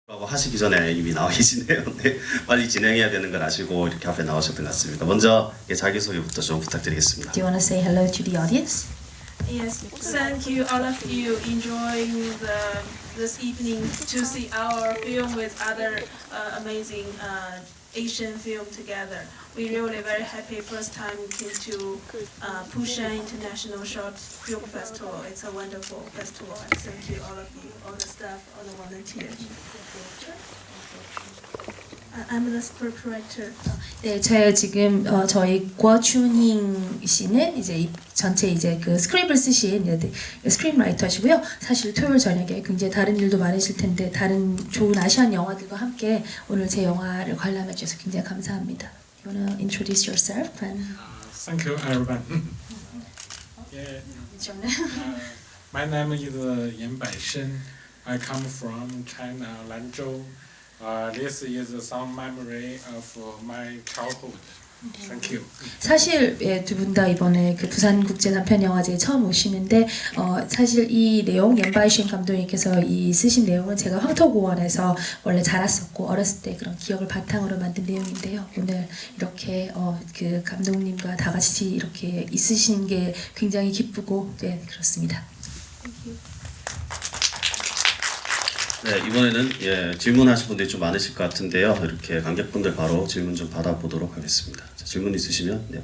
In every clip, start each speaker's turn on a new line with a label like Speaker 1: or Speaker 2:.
Speaker 1: 라고 하시기 전에 이미 나와 계시네요. 네, 빨리 진행해야 되는 걸 아시고 이렇게 앞에 나오셨던 것 같습니다. 먼저 자기소개부터 좀 부탁드리겠습니다.
Speaker 2: Do you want to say hello to the audience?
Speaker 3: Yes, thank you all of you enjoying this evening to see our film with other amazing Asian film together. We really very happy first time came to Busan International Short Film Festival. It's a wonderful festival. And thank you all of you, all the staff, all the volunteers. I'm the scriptwriter.
Speaker 2: 네, 제가 지금 저희 고아춘잉 씨는 이제 전체 이제 그 스크립을 쓰신 스크린 라이터시고요. 사실 토요일 저녁에 굉장히 다른 일도 많으실 텐데 다른 좋은 아시안 영화들과 함께 오늘 제 영화를 관람해 주셔서 굉장히 감사합니다. You wanna introduce yourself and
Speaker 4: Thank you, everyone. Yeah, my name is Yan Baishen. I come from China, Lanzhou. This is some memory of my childhood. Thank you.
Speaker 2: 사실 두 분 다 이번에 그 부산국제단편영화제에 처음 오시는데 사실 이 내용 옌바이쉔 감독님께서 이 쓰신 내용은 제가 황토고원에서 원래 자랐었고 어렸을 때 그런 기억을 바탕으로 만든 내용인데요. 오늘 이렇게 그 감독님과 다 같이 이렇게 있으신 게 굉장히 기쁘고 네 그렇습니다.
Speaker 1: 네, 이번에는 질문하실 분들이 좀 많으실 것 같은데요. 이렇게 관객분들 바로 질문 좀 받아보도록 하겠습니다. 자, 질문 있으시면 네.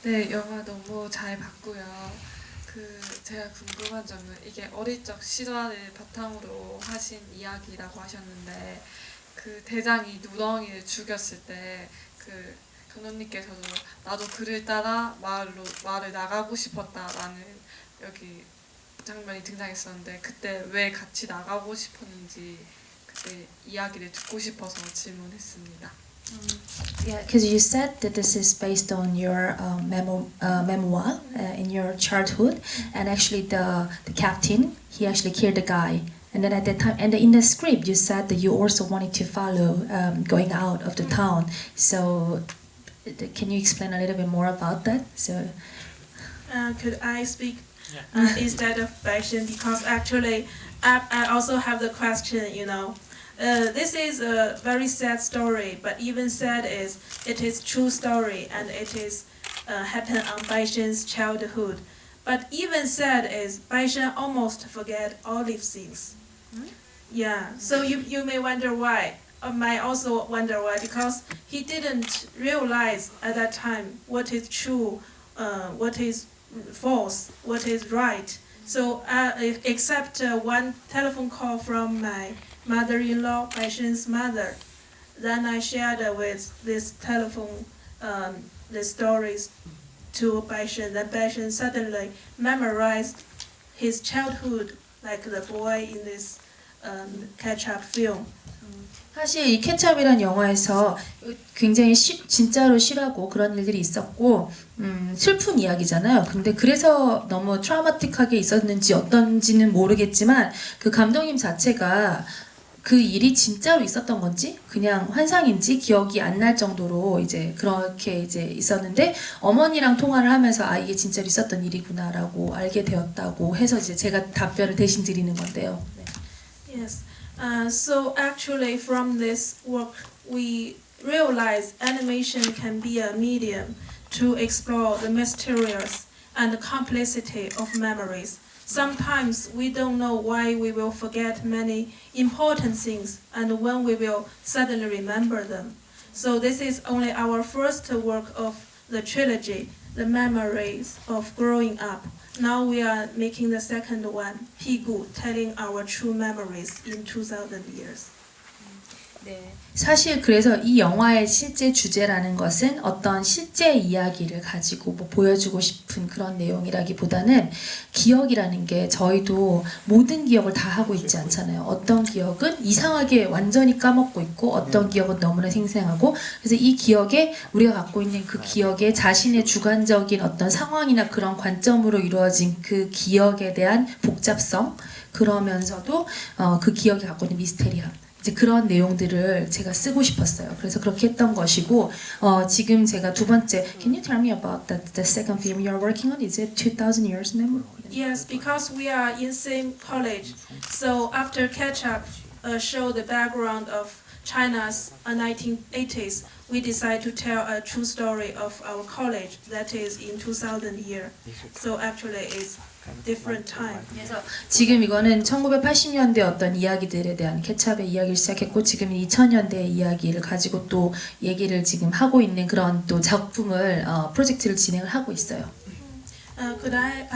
Speaker 5: 네, 영화 너무 잘 봤고요. 제가 궁금한 점은 이게 어릴 적 실화를 바탕으로 하신 이야기라고 하셨는데 그 대장이 누렁이를 죽였을 때 그 감독님께서도 나도 그를 따라 마을을 나가고 싶었다라는 여기 장면이 등장했었는데 그때 왜 같이 나가고 싶었는지 그때 이야기를 듣고 싶어서 질문했습니다.
Speaker 2: Yeah, because you said that this is based on your memoir in your childhood, and actually the captain he actually killed the guy, and then at that time, and in the script you said that you also wanted to follow going out of the town. So, can you explain a little bit more about that? So,
Speaker 3: Could I speak instead of Baishen? Because actually, I also have the question, you know. This is a very sad story, but even sad is it is true story and it is happened on Baishen's childhood. But even sad is Baishen almost forget all these things. Yeah, so you may wonder why. I might also wonder why, because he didn't realize at that time what is true, what is false, what is right. So except one telephone call from my mother-in-law, Baishen's mother, then I shared with this telephone the stories to Baishen. Then Baishen suddenly memorized his childhood like the boy in this catch-up film.
Speaker 2: 사실 이 케찹이라는 영화에서 굉장히 진짜로 실하고 그런 일들이 있었고 슬픈 이야기잖아요. 근데 그래서 너무 트라우마틱하게 있었는지 어떤지는 모르겠지만 그 감독님 자체가 그 일이 진짜로 있었던 건지 그냥 환상인지 기억이 안 날 정도로 이제 그렇게 이제 있었는데 어머니랑 통화를 하면서 아 이게 진짜로 있었던 일이구나라고 알게 되었다고 해서 이제 제가 답변을 대신 드리는 건데요. 네.
Speaker 3: Yes. So actually from this work we realize animation can be a medium to explore the mysterious and the complexity of memories. Sometimes we don't know why we will forget many important things and when we will suddenly remember them. So this is only our first work of the trilogy, The Memories of Growing Up. Now we are making the second one, Pigu, telling our true memories in 2000 years.
Speaker 2: 네. 사실 그래서 이 영화의 실제 주제라는 것은 어떤 실제 이야기를 가지고 뭐 보여주고 싶은 그런 내용이라기보다는 기억이라는 게 저희도 모든 기억을 다 하고 있지 않잖아요. 어떤 기억은 이상하게 완전히 까먹고 있고 어떤 기억은 너무나 생생하고 그래서 이 기억에 우리가 갖고 있는 그 기억에 자신의 주관적인 어떤 상황이나 그런 관점으로 이루어진 그 기억에 대한 복잡성 그러면서도 그 기억이 갖고 있는 미스테리함 이제 그런 내용들을 제가 쓰고 싶었어요. 그래서 그렇게 했던 것이고 지금 제가 두 번째 Can you tell me about the second film you're working on? Is it 2000 Years Memory?
Speaker 3: Yes, because we are in same college. So after catch up, show the background of China's 1980s, we decide to tell a true story of our college. That is in 2000 year. So actually, it's different time.
Speaker 2: 그래서 지금 이거는 1980년대 어떤 이야기들에 대한 케찹의 이야기를 시작했고 지금 2000년대 이야기를 가지고 또 얘기를 지금 하고 있는 그런 또 작품을 프로젝트를 진행을 하고 있어요.
Speaker 3: Could I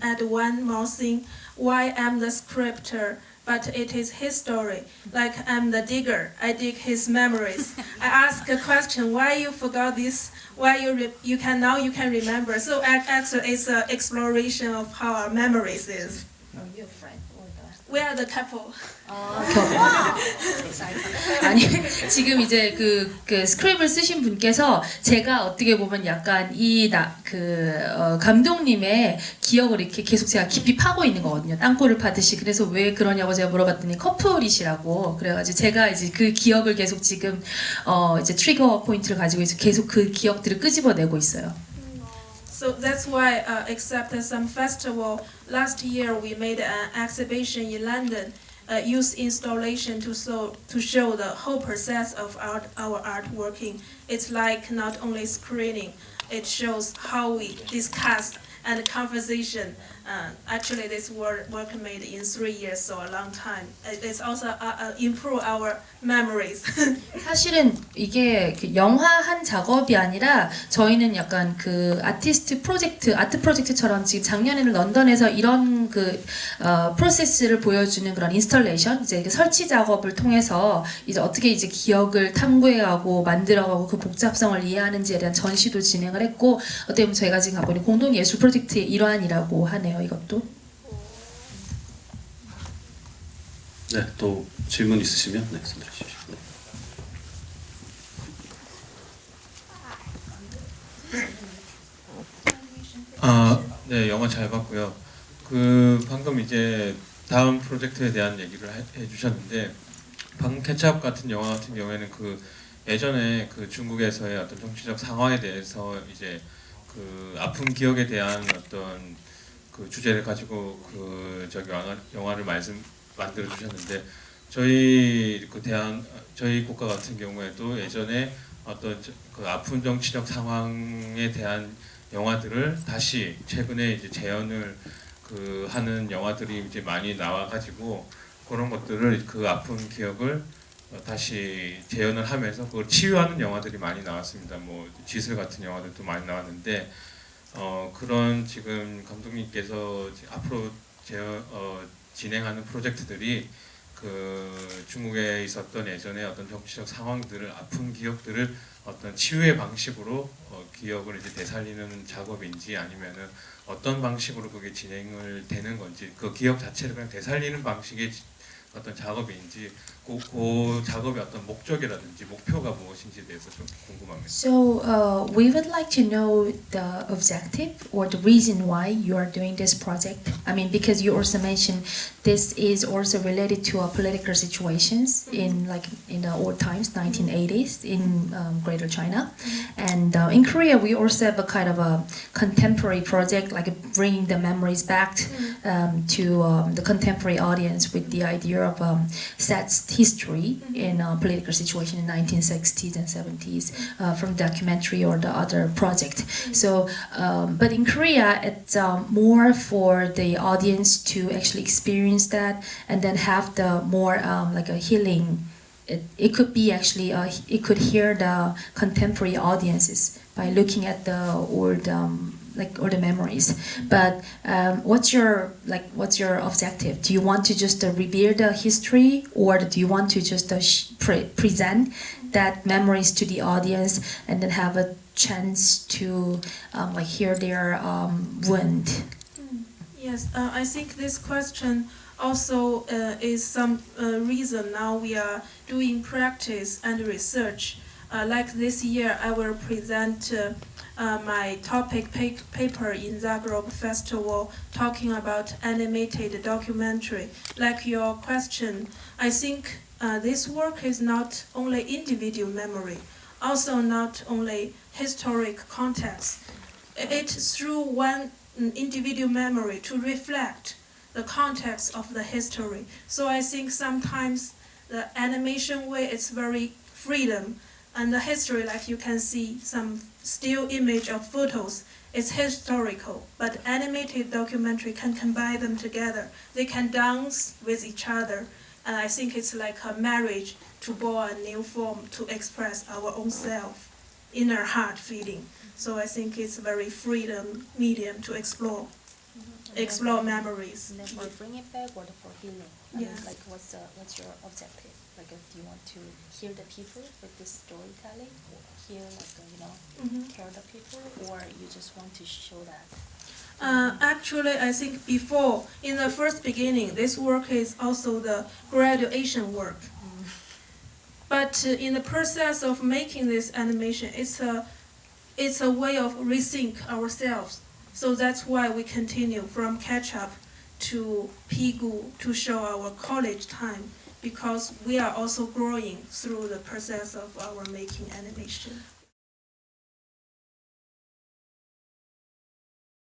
Speaker 3: add one more thing? Why I'm the scripter, but it is his story. Like I'm the digger, I dig his memories. I ask a question: why you forgot this? Why you can remember? So actually, it's an exploration of how our memories is.
Speaker 2: Are you a friend or the...
Speaker 3: We are the couple.
Speaker 2: 아니 지금 이제 그 스크립을 쓰신 분께서 제가 어떻게 보면 약간 감독님의 기억을 이렇게 계속 제가 깊이 파고 있는 거거든요. 땅굴을 파듯이. 그래서 왜 그러냐고 제가 물어봤더니 커플이시라고. 그래가지고 제가 이제 그 기억을 계속 지금 이제 트리거 포인트를 가지고 있어 계속 그 기억들을 끄집어내고 있어요.
Speaker 3: So that's why, except some festival, last year we made an exhibition in London, youth installation to show the whole process of our art working. It's like not only screening, it shows how we discuss and conversation. Actually, this work made in 3 years, so a long time. It's also improve our memories.
Speaker 2: 사실은 이게 그 영화 한 작업이 아니라 저희는 약간 그 아트 프로젝트처럼 지금 작년에는 런던에서 이런 그 프로세스를 보여주는 그런 인스톨레이션, 이제 설치 작업을 통해서 이제 어떻게 이제 기억을 탐구해가고 만들어가고 그 복잡성을 이해하는지에 대한 전시도 진행을 했고 어떻게 보면 저희가 지금 갖고 있는 공동 예술 프로젝트의 일환이라고 하네요. 이것도.
Speaker 1: 네, 또 질문 있으시면 말씀해 주십시오.
Speaker 6: 네, 영화 잘 봤고요. 방금 이제 다음 프로젝트에 대한 얘기를 해주셨는데, 방금 케찹 같은 영화 같은 경우에는 예전에 중국에서의 어떤 정치적 상황에 대해서 이제 아픈 기억에 대한 어떤 주제를 가지고 영화를 만들어 주셨는데 저희 국가 같은 경우에도 예전에 어떤 아픈 정치적 상황에 대한 영화들을 다시 최근에 이제 재현을 하는 영화들이 이제 많이 나와가지고 그런 것들을 아픈 기억을 다시 재현을 하면서 그걸 치유하는 영화들이 많이 나왔습니다. 뭐 지슬 같은 영화들도 많이 나왔는데 그런 지금 감독님께서 앞으로 진행하는 프로젝트들이 중국에 있었던 예전에 어떤 정치적 상황들을 아픈 기억들을 어떤 치유의 방식으로 기억을 이제 되살리는 작업인지 아니면은 어떤 방식으로 그게 진행을 되는 건지 그 기억 자체를 그냥 되살리는 방식의 어떤 작업인지 그 작업의 어떤 목적이라든지 목표가 무엇인지에 대해서 좀 궁금합니다.
Speaker 2: So we would like to know the objective or the reason why you are doing this project. I mean, because you also mentioned this is also related to political situations in the old times, 1980s in Greater China, and in Korea we also have a kind of a contemporary project, like bringing the memories back to the contemporary audience with the idea of Set's history in a political situation in 1960s and 70s from documentary or the other project. So, but in Korea, it's more for the audience to actually experience that and then have the more like a healing. It could be actually it could hear the contemporary audiences by looking at the old all the memories. But what's your objective? Do you want to just revere the history, or do you want to just present that memories to the audience and then have a chance to hear their wound?
Speaker 3: Yes, I think this question also is some reason now we are doing practice and research Like this year, I will present my topic paper in Zagreb Festival talking about animated documentary. Like your question, I think this work is not only individual memory, also not only historic context. It's through one individual memory to reflect the context of the history. So I think sometimes the animation way is very freedom, and the history, like you can see some still image of photos, is historical, but animated documentary can combine them together. They can dance with each other, and I think it's like a marriage to born a new form to express our own self, inner heart feeling. So I think it's a very freedom medium to explore memories.
Speaker 7: And then for bring it back or for healing? I
Speaker 3: Yeah.
Speaker 7: mean, like what's your objective? Like do you want to heal the people with this storytelling, or heal care the people, or you just want to show that?
Speaker 3: Actually, I think before, in the first beginning, this work is also the graduation work. But in the process of making this animation, it's a way of rethink ourselves. So that's why we continue from catch-up to Pigu to show our college time, because we are also growing through the process of our making animation.